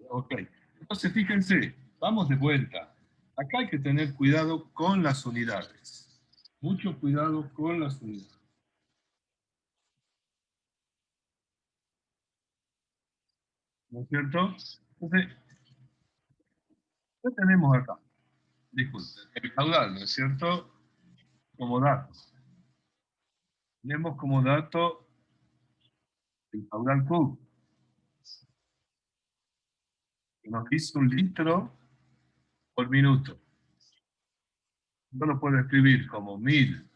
Ok. Entonces, fíjense, vamos de vuelta. Acá hay que tener cuidado con las unidades. Mucho cuidado con las unidades. ¿No es cierto? Entonces, ¿qué tenemos acá? Disculpe, el caudal, ¿no es cierto? Como dato. Tenemos como dato el caudal Q, que nos dice 1 litro por minuto. Yo lo puedo escribir como 1000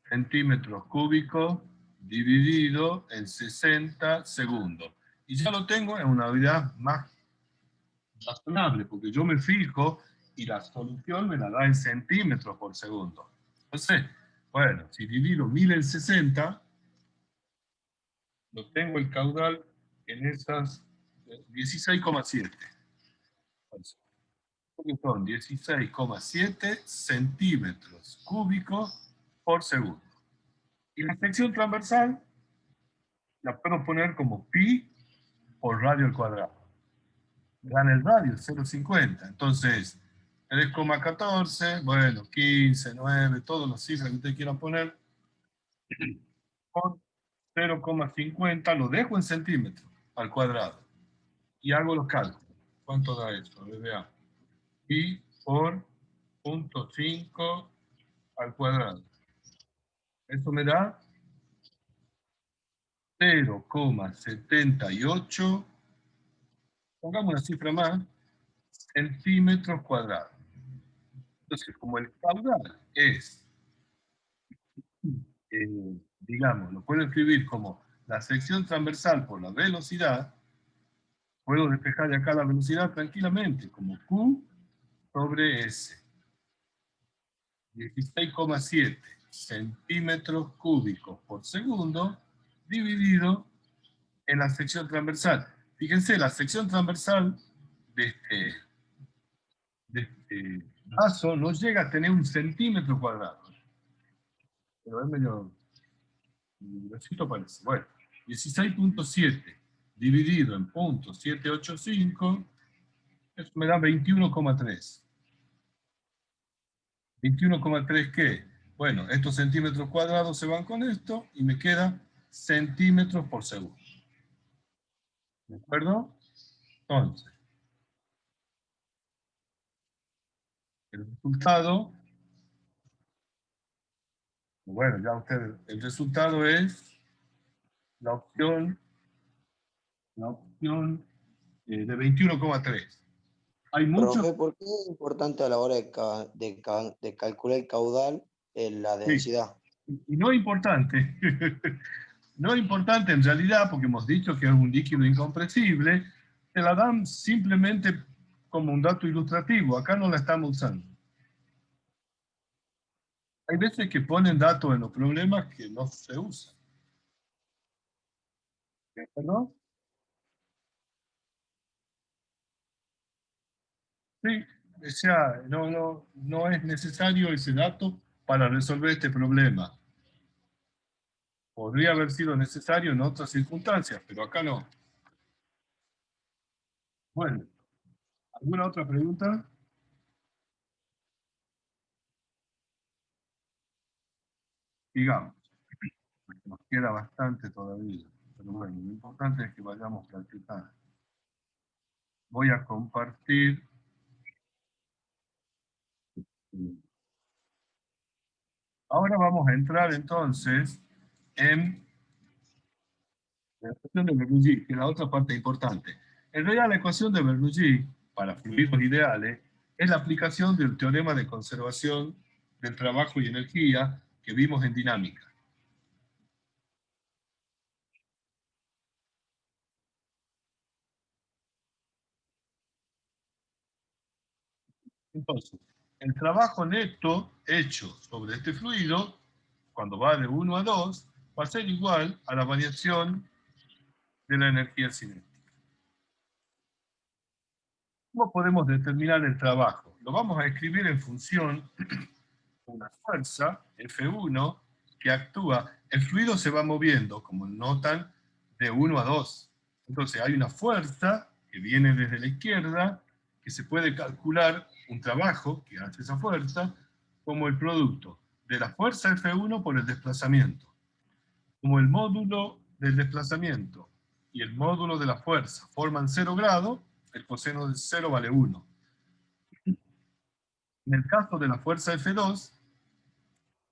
centímetros cúbicos dividido en 60 segundos. Y ya lo tengo en una unidad más razonable, porque yo me fijo y la solución me la da en centímetros por segundo. Entonces, bueno, si divido 1000 en 60, lo tengo el caudal en esas 16,7. Son 16,7 centímetros cúbicos por segundo. Y la sección transversal la puedo poner como pi por radio al cuadrado. Dan el radio, 0,50. Entonces, 3,14, bueno, 15, 9, todas las cifras que ustedes quieran poner, por 0,50 lo dejo en centímetros al cuadrado. Y hago los cálculos. ¿Cuánto da esto? Vea. Pi por 0,5 al cuadrado. Eso me da 0,78, pongamos una cifra más, centímetros cuadrados. Entonces, como el caudal es, digamos, lo puedo escribir como la sección transversal por la velocidad, puedo despejar de acá la velocidad tranquilamente, como Q sobre S. 16,7 centímetros cúbicos por segundo dividido en la sección transversal. Fíjense, la sección transversal de este vaso no llega a tener 1 centímetro cuadrado. Pero es medio grosito parece. Bueno, 16,7 dividido en 0,785, eso me da 21,3. 21,3 ¿qué? Bueno, estos centímetros cuadrados se van con esto y me queda centímetros por segundo. ¿De acuerdo? Entonces, el resultado, bueno, ya ustedes, el resultado es la opción, de 21,3. Hay muchos, Profe, ¿por qué es importante a la hora de calcular el caudal la sí, densidad? y no importante, no importante en realidad, porque hemos dicho que es un líquido incompresible, te la dan simplemente como un dato ilustrativo, acá no la estamos usando. Hay veces que ponen datos en los problemas que no se usan. ¿No? Sí, o sea, no es necesario ese dato para resolver este problema. Podría haber sido necesario en otras circunstancias, pero acá no. Bueno, ¿alguna otra pregunta? Digamos, porque nos queda bastante todavía. Pero bueno, lo importante es que vayamos practicando. Voy a compartir. Ahora vamos a entrar entonces en la ecuación de Bernoulli, que es la otra parte importante. En realidad, la ecuación de Bernoulli, para fluidos ideales, es la aplicación del teorema de conservación del trabajo y energía que vimos en dinámica. Entonces, el trabajo neto hecho sobre este fluido, cuando va de 1 a 2, va a ser igual a la variación de la energía cinética. ¿Cómo podemos determinar el trabajo? Lo vamos a escribir en función de una fuerza, F1, que actúa. El fluido se va moviendo, como notan, de 1 a 2. Entonces hay una fuerza que viene desde la izquierda, que se puede calcular un trabajo que hace esa fuerza como el producto de la fuerza F1 por el desplazamiento. Como el módulo del desplazamiento y el módulo de la fuerza forman 0 grados, el coseno de 0 vale 1. En el caso de la fuerza F2,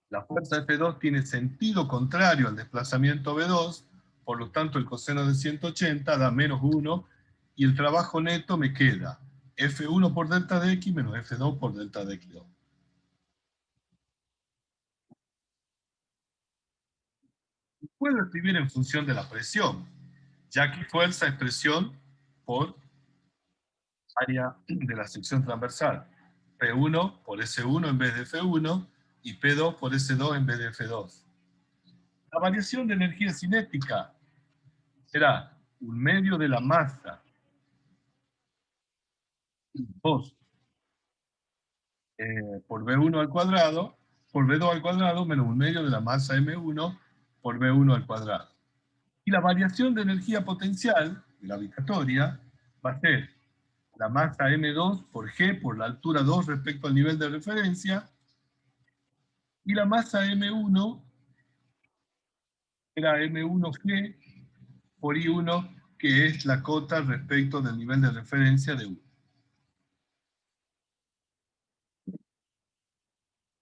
la fuerza F2 tiene sentido contrario al desplazamiento V2, por lo tanto el coseno de 180 da menos 1, y el trabajo neto me queda F1 por delta de X menos F2 por delta de X2. Puedo escribir en función de la presión, ya que fuerza es presión por área de la sección transversal. P1 por S1 en vez de F1 y P2 por S2 en vez de F2. La variación de energía cinética será un medio de la masa 2 por V1 al cuadrado por V2 al cuadrado menos un medio de la masa M1 por V1 al cuadrado. Y la variación de energía potencial gravitatoria va a ser la masa M2 por G por la altura 2 respecto al nivel de referencia, y la masa M1 era M1G por I1, que es la cota respecto del nivel de referencia de 1.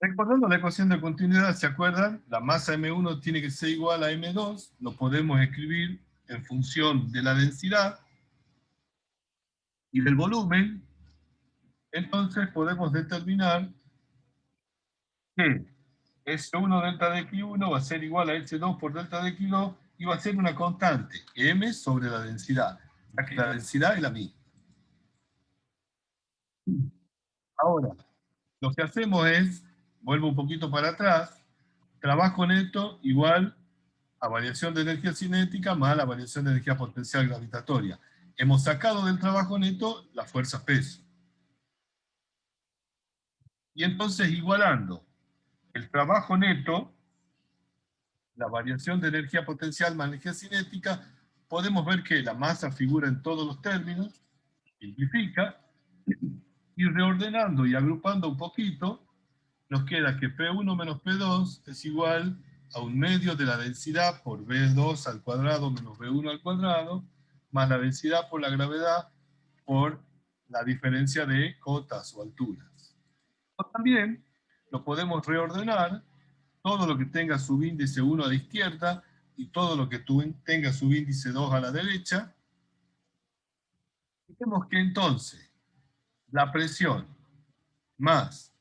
Recordando la ecuación de continuidad, ¿se acuerdan? La masa M1 tiene que ser igual a M2, lo podemos escribir en función de la densidad y del volumen. Entonces podemos determinar que S1 delta de X1 va a ser igual a S2 por delta de X2 y va a ser una constante, M sobre la densidad, ya que la densidad es la misma. Ahora, lo que hacemos es, vuelvo un poquito para atrás, trabajo neto igual a variación de energía cinética más la variación de energía potencial gravitatoria. Hemos sacado del trabajo neto la fuerza peso. Y entonces, igualando el trabajo neto, la variación de energía potencial más energía cinética, podemos ver que la masa figura en todos los términos, simplifica, y reordenando y agrupando un poquito, nos queda que P1 menos P2 es igual a un medio de la densidad por V2 al cuadrado menos V1 al cuadrado, más la densidad por la gravedad por la diferencia de cotas o alturas. O también lo podemos reordenar, todo lo que tenga subíndice 1 a la izquierda y todo lo que tenga subíndice 2 a la derecha. Vemos que entonces la presión más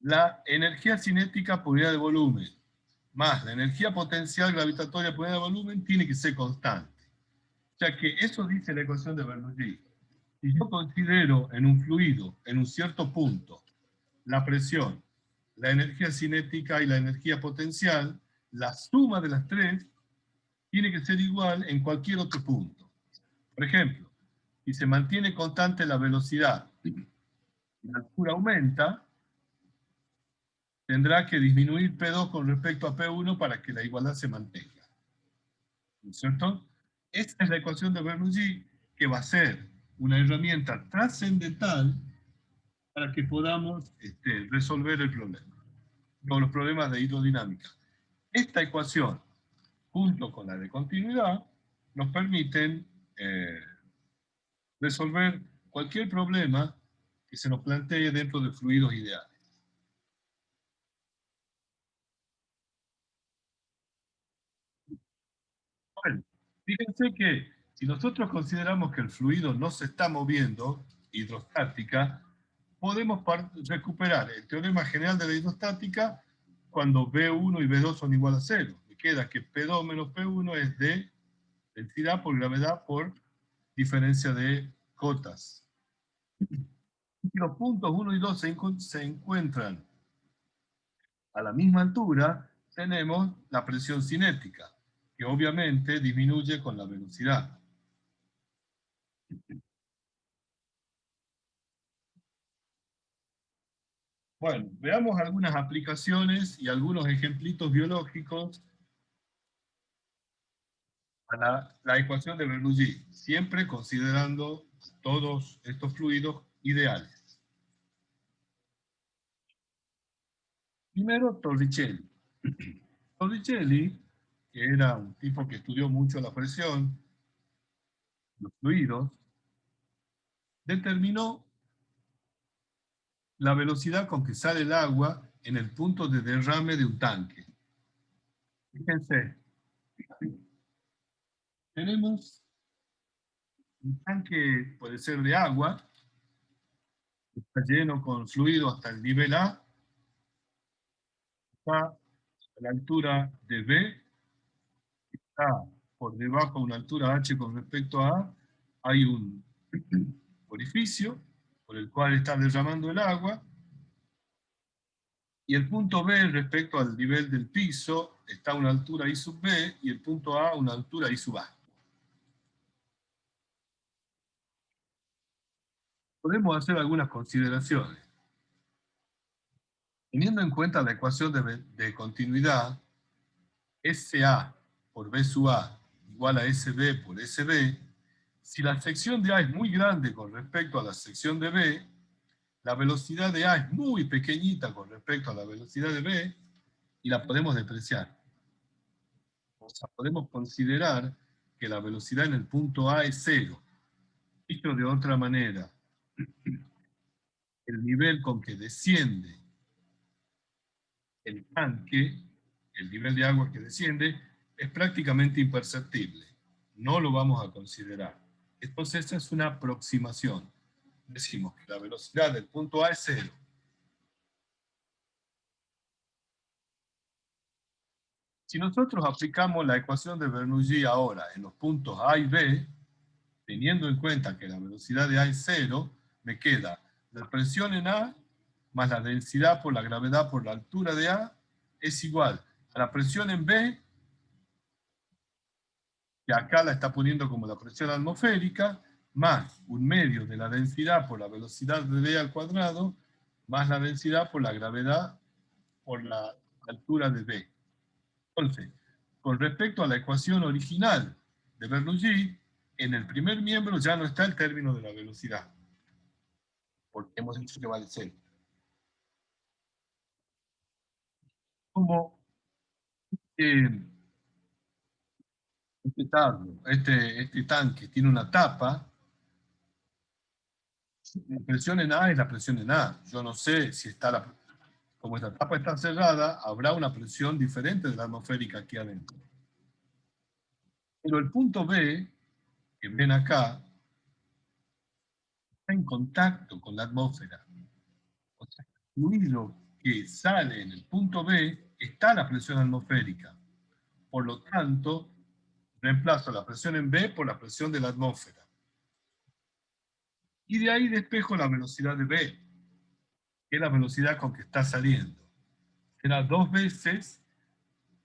la energía cinética por unidad de volumen más la energía potencial gravitatoria por unidad de volumen tiene que ser constante. O sea que eso dice la ecuación de Bernoulli. Si yo considero en un fluido, en un cierto punto, la presión, la energía cinética y la energía potencial, la suma de las tres tiene que ser igual en cualquier otro punto. Por ejemplo, si se mantiene constante la velocidad y la altura aumenta, tendrá que disminuir P2 con respecto a P1 para que la igualdad se mantenga. ¿No es cierto? Esta es la ecuación de Bernoulli, que va a ser una herramienta trascendental para que podamos resolver el problema, o los problemas de hidrodinámica. Esta ecuación, junto con la de continuidad, nos permiten resolver cualquier problema que se nos plantee dentro de fluidos ideales. Bueno, fíjense que si nosotros consideramos que el fluido no se está moviendo, hidrostática, podemos recuperar el teorema general de la hidrostática cuando V1 y V2 son igual a 0. Me queda que P2 menos P1 es de densidad por gravedad por diferencia de cotas. Si los puntos 1 y 2 se encuentran a la misma altura, tenemos la presión cinética, que obviamente disminuye con la velocidad. Bueno, veamos algunas aplicaciones y algunos ejemplitos biológicos a la ecuación de Bernoulli, siempre considerando todos estos fluidos ideales. Primero, Torricelli. Torricelli, que era un tipo que estudió mucho la presión, los fluidos, determinó la velocidad con que sale el agua en el punto de derrame de un tanque. Fíjense, tenemos un tanque, puede ser de agua, está lleno con fluido hasta el nivel A, está a la altura de B, está por debajo de una altura H con respecto a A, hay un orificio por el cual está derramando el agua, y el punto B respecto al nivel del piso está a una altura I sub B, y el punto A a una altura I sub A. Podemos hacer algunas consideraciones. Teniendo en cuenta la ecuación de continuidad, SA por B sub A igual a SB por SB, si la sección de A es muy grande con respecto a la sección de B, la velocidad de A es muy pequeñita con respecto a la velocidad de B, y la podemos despreciar. O sea, podemos considerar que la velocidad en el punto A es cero. Dicho de otra manera, el nivel con que desciende el tanque, el nivel de agua que desciende, es prácticamente imperceptible. No lo vamos a considerar. Entonces, esta es una aproximación. Decimos que la velocidad del punto A es cero. Si nosotros aplicamos la ecuación de Bernoulli ahora en los puntos A y B, teniendo en cuenta que la velocidad de A es cero, me queda la presión en A más la densidad por la gravedad por la altura de A es igual a la presión en B, que acá la está poniendo como la presión atmosférica, más un medio de la densidad por la velocidad de B al cuadrado, más la densidad por la gravedad por la altura de B. Entonces, con respecto a la ecuación original de Bernoulli, en el primer miembro ya no está el término de la velocidad, porque hemos dicho que vale cero. Como este tanque tiene una tapa, la presión en A es la presión en A. Yo no sé si está como esta tapa está cerrada, habrá una presión diferente de la atmosférica aquí adentro. Pero el punto B, que ven acá, está en contacto con la atmósfera. O sea, el fluido que sale en el punto B está a la presión atmosférica. Por lo tanto, reemplazo la presión en B por la presión de la atmósfera. Y de ahí despejo la velocidad de B, que es la velocidad con que está saliendo. Será 2 veces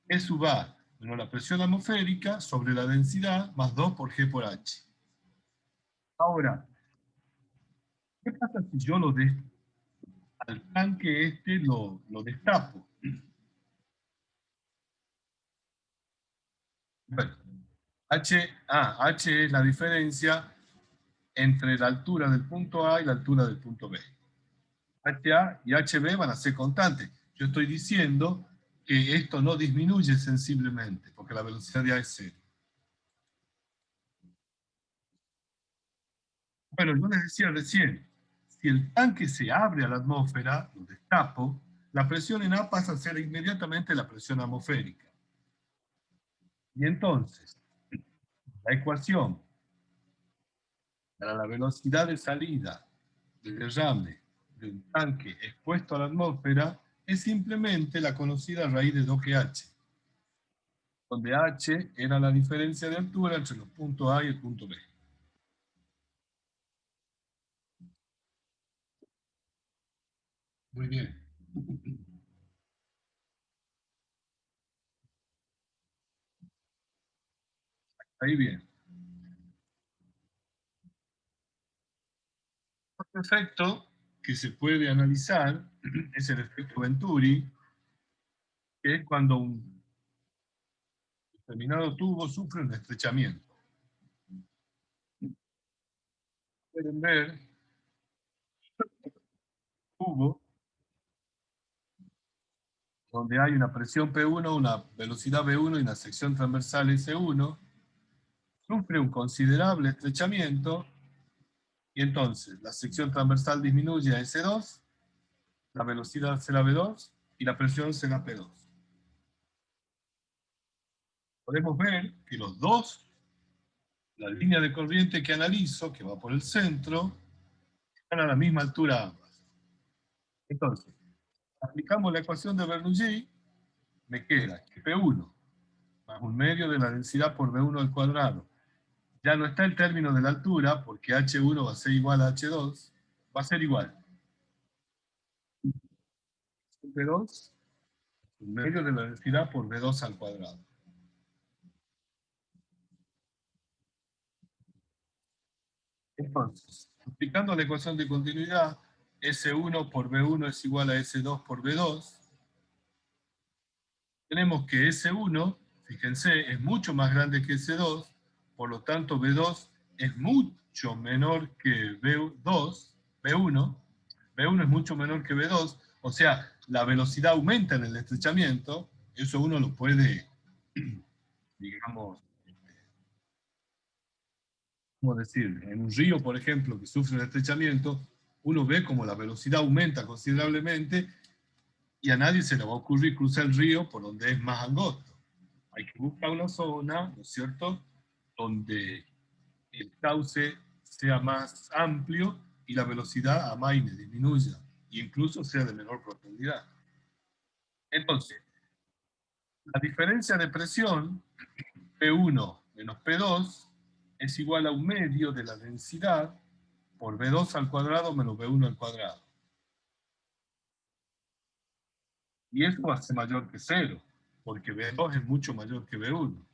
E sub A menos la presión atmosférica sobre la densidad más 2 por G por H. Ahora, ¿qué pasa si yo al tanque este lo destapo? Bueno, H es la diferencia entre la altura del punto A y la altura del punto B. HA y HB van a ser constantes. Yo estoy diciendo que esto no disminuye sensiblemente, porque la velocidad de A es cero. Bueno, yo les decía recién, si el tanque se abre a la atmósfera, lo destapo, la presión en A pasa a ser inmediatamente la presión atmosférica. Y entonces, la ecuación para la velocidad de salida del derrame de un tanque expuesto a la atmósfera es simplemente la conocida raíz de 2GH, donde H era la diferencia de altura entre los puntos A y el punto B. Muy bien. Ahí bien. Otro efecto que se puede analizar es el efecto Venturi, que es cuando un determinado tubo sufre un estrechamiento. pueden ver cubo donde hay una presión P1, una velocidad V1 y una sección transversal S1, sufre un considerable estrechamiento y entonces la sección transversal disminuye a S2, la velocidad será V2 y la presión será P2. Podemos ver que los dos, la línea de corriente que analizo, que va por el centro, están a la misma altura ambas. Entonces, aplicamos la ecuación de Bernoulli, me queda que P1 más 1/2 de la densidad por V1 al cuadrado. Ya no está el término de la altura, porque H1 va a ser igual a H2, va a ser igual. P2, 1/2 de la densidad por V2 al cuadrado. Entonces, aplicando la ecuación de continuidad, S1 por V1 es igual a S2 por V2. Tenemos que S1, fíjense, es mucho más grande que S2, por lo tanto V2 es mucho menor que V2, V1. V1 es mucho menor que V2, o sea, la velocidad aumenta en el estrechamiento, eso uno lo puede, digamos, ¿cómo decir? En un río, por ejemplo, que sufre un estrechamiento, uno ve como la velocidad aumenta considerablemente y a nadie se le va a ocurrir cruzar el río por donde es más angosto. Hay que buscar una zona, ¿no es cierto?, donde el cauce sea más amplio y la velocidad amaine, disminuya, e incluso sea de menor profundidad. Entonces, la diferencia de presión, P1 menos P2, es igual a 1/2 de la densidad por V2 al cuadrado menos V1 al cuadrado. Y esto va a ser mayor que 0, porque V2 es mucho mayor que V1.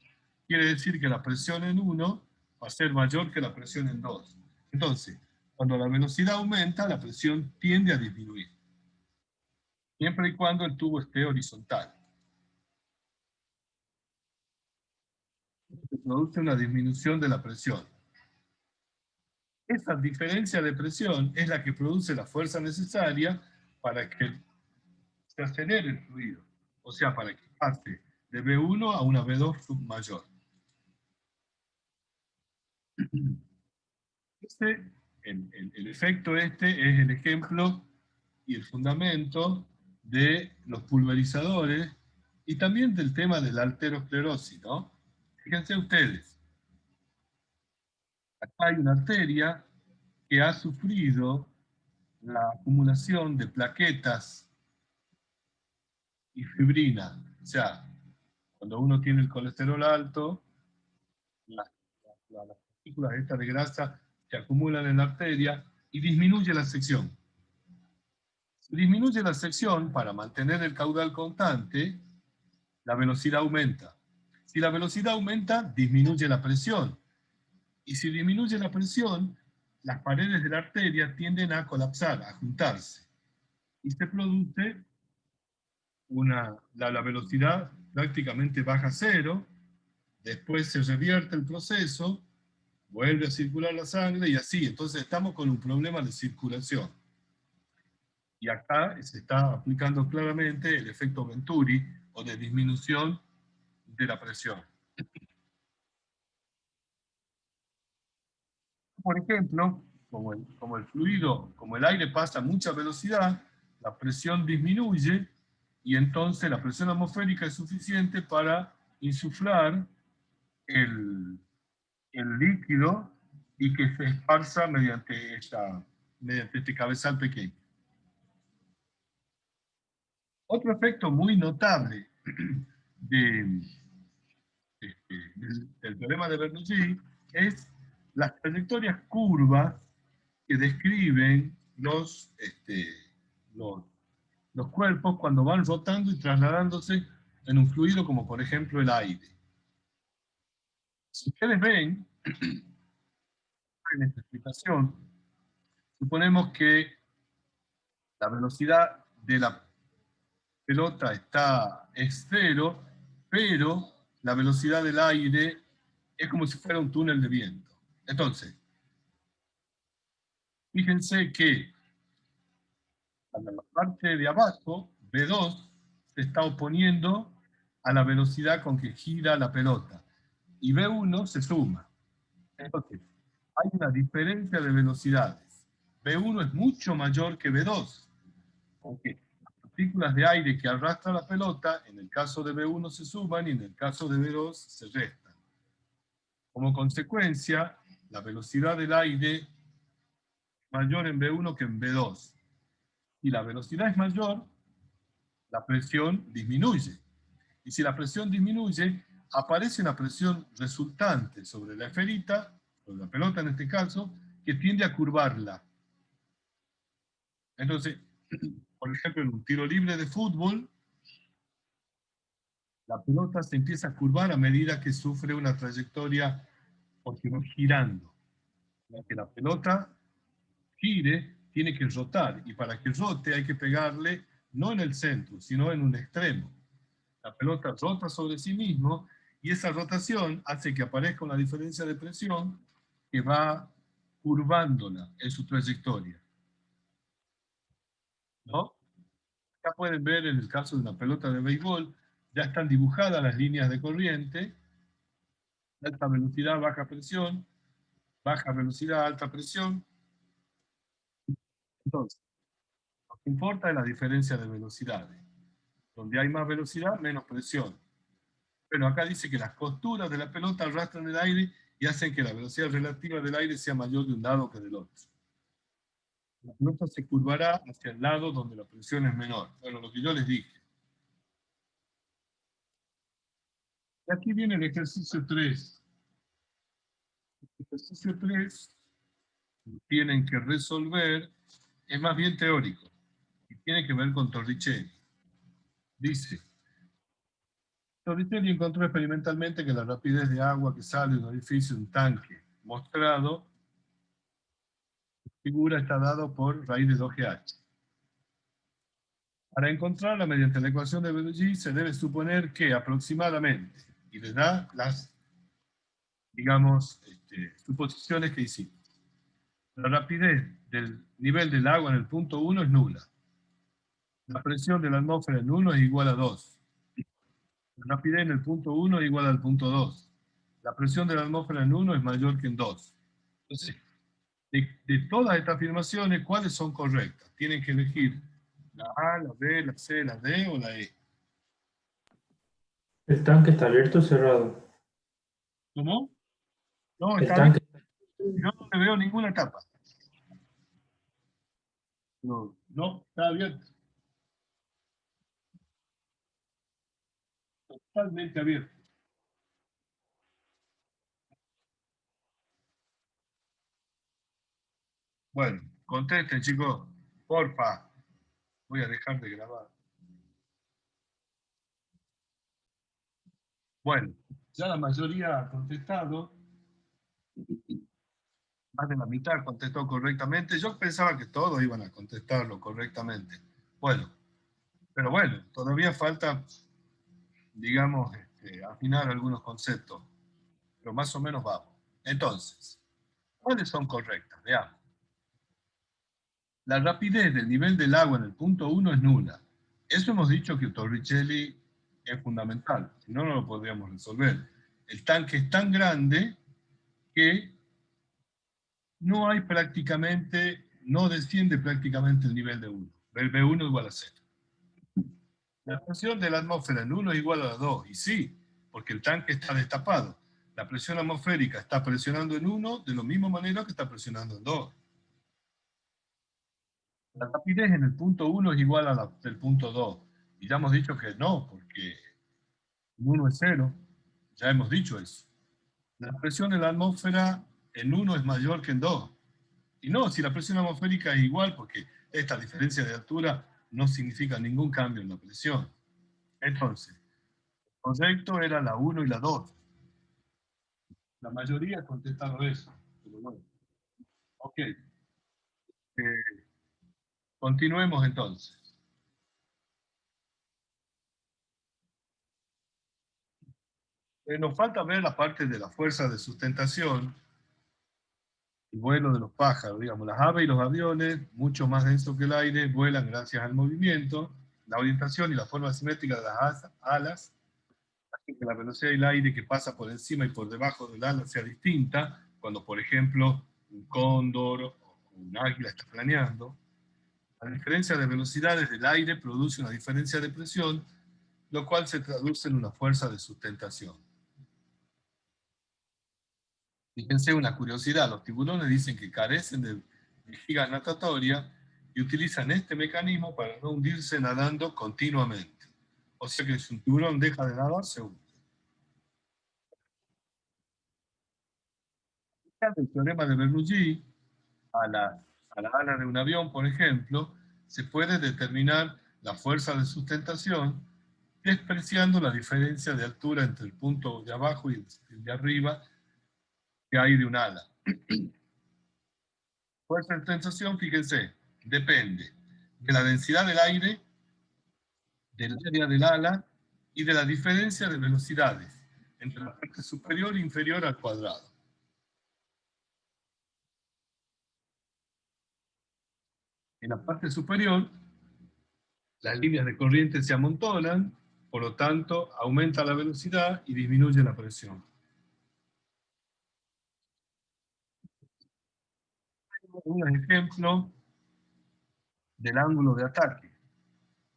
Quiere decir que la presión en 1 va a ser mayor que la presión en 2. Entonces, cuando la velocidad aumenta, la presión tiende a disminuir, siempre y cuando el tubo esté horizontal. Se produce una disminución de la presión. Esa diferencia de presión es la que produce la fuerza necesaria para que se acelere el fluido, o sea, para que pase de V1 a una V2 submayor. El efecto este es el ejemplo y el fundamento de los pulverizadores y también del tema de la arteriosclerosis, ¿no? Fíjense ustedes, acá hay una arteria que ha sufrido la acumulación de plaquetas y fibrina. O sea, cuando uno tiene el colesterol alto, las partículas estas de grasa se acumulan en la arteria y disminuye la sección. Si disminuye la sección, para mantener el caudal constante, la velocidad aumenta. Si la velocidad aumenta, disminuye la presión. Y si disminuye la presión, las paredes de la arteria tienden a colapsar, a juntarse. Y se produce la velocidad prácticamente baja a 0, después se revierte el proceso, vuelve a circular la sangre y así. Entonces estamos con un problema de circulación. Y acá se está aplicando claramente el efecto Venturi o de disminución de la presión. Por ejemplo, como el fluido, como el aire pasa a mucha velocidad, la presión disminuye y entonces la presión atmosférica es suficiente para insuflar el líquido y que se esparza mediante este cabezal pequeño. Otro efecto muy notable del teorema de Bernoulli es las trayectorias curvas que describen los cuerpos cuando van rotando y trasladándose en un fluido como por ejemplo el aire. Si ustedes ven en esta explicación, suponemos que la velocidad de la pelota es 0, pero la velocidad del aire es como si fuera un túnel de viento. Entonces, Fíjense que a la parte de abajo, B2 se está oponiendo a la velocidad con que gira la pelota. Y B1 se suma. Entonces, hay una diferencia de velocidades. B1 es mucho mayor que B2. Porque las partículas de aire que arrastra la pelota, en el caso de B1 se suman y en el caso de B2 se restan. Como consecuencia, la velocidad del aire es mayor en B1 que en B2. Si la velocidad es mayor, la presión disminuye. Y si la presión disminuye, aparece una presión resultante sobre la esferita, sobre la pelota en este caso, que tiende a curvarla. Entonces, por ejemplo, en un tiro libre de fútbol, la pelota se empieza a curvar a medida que sufre una trayectoria porque va girando. Para que la pelota gire, tiene que rotar, y para que rote hay que pegarle no en el centro, sino en un extremo. La pelota rota sobre sí mismo y esa rotación hace que aparezca una diferencia de presión que va curvándola en su trayectoria. ¿No? Acá pueden ver en el caso de una pelota de béisbol, ya están dibujadas las líneas de corriente, alta velocidad, baja presión, baja velocidad, alta presión. Entonces, lo que importa es la diferencia de velocidades. Donde hay más velocidad, menos presión. Bueno, acá dice que las costuras de la pelota arrastran el aire y hacen que la velocidad relativa del aire sea mayor de un lado que del otro. La pelota se curvará hacia el lado donde la presión es menor. Bueno, lo que yo les dije. Y aquí viene el ejercicio 3. El ejercicio 3 tienen que resolver, es más bien teórico, y tiene que ver con Torricelli. Dice, Torricelli encontró experimentalmente que la rapidez de agua que sale de un edificio, un tanque, mostrado, figura está dado por raíz de 2GH. Para encontrarla mediante la ecuación de Bernoulli se debe suponer que aproximadamente, y les da las, digamos, suposiciones que hicimos. La rapidez del nivel del agua en el punto 1 es nula. La presión de la atmósfera en 1 es igual a 2. La rapidez en el punto 1 es igual al punto 2. La presión de la atmósfera en 1 es mayor que en 2. Entonces, de todas estas afirmaciones, ¿cuáles son correctas? Tienen que elegir la A, la B, la C, la D o la E. ¿El tanque está abierto o cerrado? ¿Cómo? No, El está bien. tanque. Yo no le veo ninguna tapa. No, no, está abierto. Totalmente abierto. Bueno, contesten, chicos. Porfa. Voy a dejar de grabar. Bueno, ya la mayoría ha contestado. Más de la mitad contestó correctamente. Yo pensaba que todos iban a contestarlo correctamente. Bueno, pero bueno, todavía falta, digamos, afinar algunos conceptos. Pero más o menos vamos. Entonces, ¿cuáles son correctas? Veamos. La rapidez del nivel del agua en el punto 1 es nula. Eso hemos dicho que Torricelli es fundamental, si no, no lo podríamos resolver. El tanque es tan grande que no hay prácticamente, no desciende prácticamente el nivel de 1. El B1 igual a 0. La presión de la atmósfera en 1 es igual a 2, y sí, porque el tanque está destapado. La presión atmosférica está presionando en 1 de la misma manera que está presionando en 2. La rapidez en el punto 1 es igual a la del punto 2. Y ya hemos dicho que no, porque 1 es 0. Ya hemos dicho eso. La presión en la atmósfera en 1 es mayor que en 2. Y no, si la presión atmosférica es igual, porque esta diferencia de altura no significa ningún cambio en la presión. Entonces, correcto era la 1 y la 2. La mayoría contestaron eso. Pero bueno. Ok. Continuemos entonces. Nos falta ver la parte de la fuerza de sustentación. vuelo de los pájaros, digamos, las aves y los aviones, mucho más densos que el aire, vuelan gracias al movimiento, la orientación y la forma simétrica de las alas, hace que la velocidad del aire que pasa por encima y por debajo del ala sea distinta, cuando por ejemplo un cóndor o un águila está planeando. La diferencia de velocidades del aire produce una diferencia de presión, lo cual se traduce en una fuerza de sustentación. Fíjense una curiosidad, los tiburones dicen que carecen de vejiga natatoria y utilizan este mecanismo para no hundirse nadando continuamente. O sea que si un tiburón deja de nadar, se hunde. El teorema de Bernoulli a la ala de un avión, por ejemplo, se puede determinar la fuerza de sustentación despreciando la diferencia de altura entre el punto de abajo y el de arriba que hay de un ala. Fuerza de sustentación, fíjense, depende de la densidad del aire, del área del ala y de la diferencia de velocidades entre la parte superior e inferior al cuadrado. En la parte superior, las líneas de corriente se amontonan, por lo tanto, aumenta la velocidad y disminuye la presión. Un ejemplo del ángulo de ataque.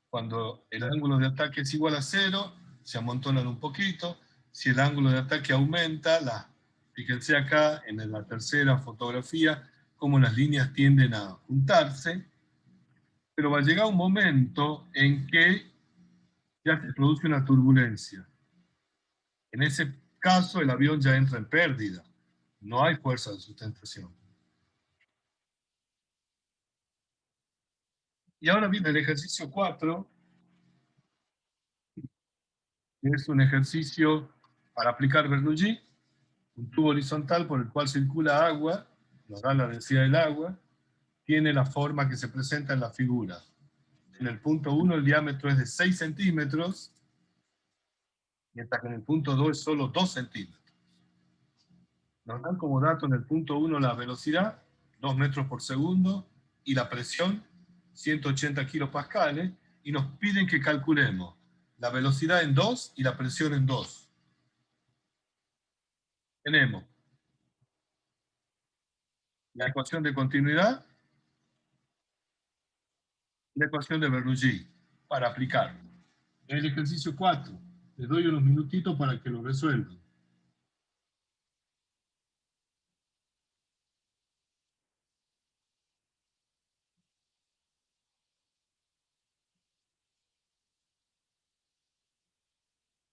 Cuando el ángulo de ataque es igual a 0, se amontonan un poquito. Si el ángulo de ataque aumenta, fíjense acá en la tercera fotografía, cómo las líneas tienden a juntarse, pero va a llegar un momento en que ya se produce una turbulencia. En ese caso, el avión ya entra en pérdida. No hay fuerza de sustentación. Y ahora viene el ejercicio 4, que es un ejercicio para aplicar Bernoulli, un tubo horizontal por el cual circula agua, nos da la densidad del agua, tiene la forma que se presenta en la figura. En el punto 1 el diámetro es de 6 centímetros, mientras que en el punto 2 es solo 2 centímetros. Nos dan como dato en el punto 1 la velocidad, 2 metros por segundo, y la presión, 180 kilopascales, y nos piden que calculemos la velocidad en 2 y la presión en 2. Tenemos la ecuación de continuidad y la ecuación de Bernoulli para aplicarlo. En el ejercicio 4, les doy unos minutitos para que lo resuelvan.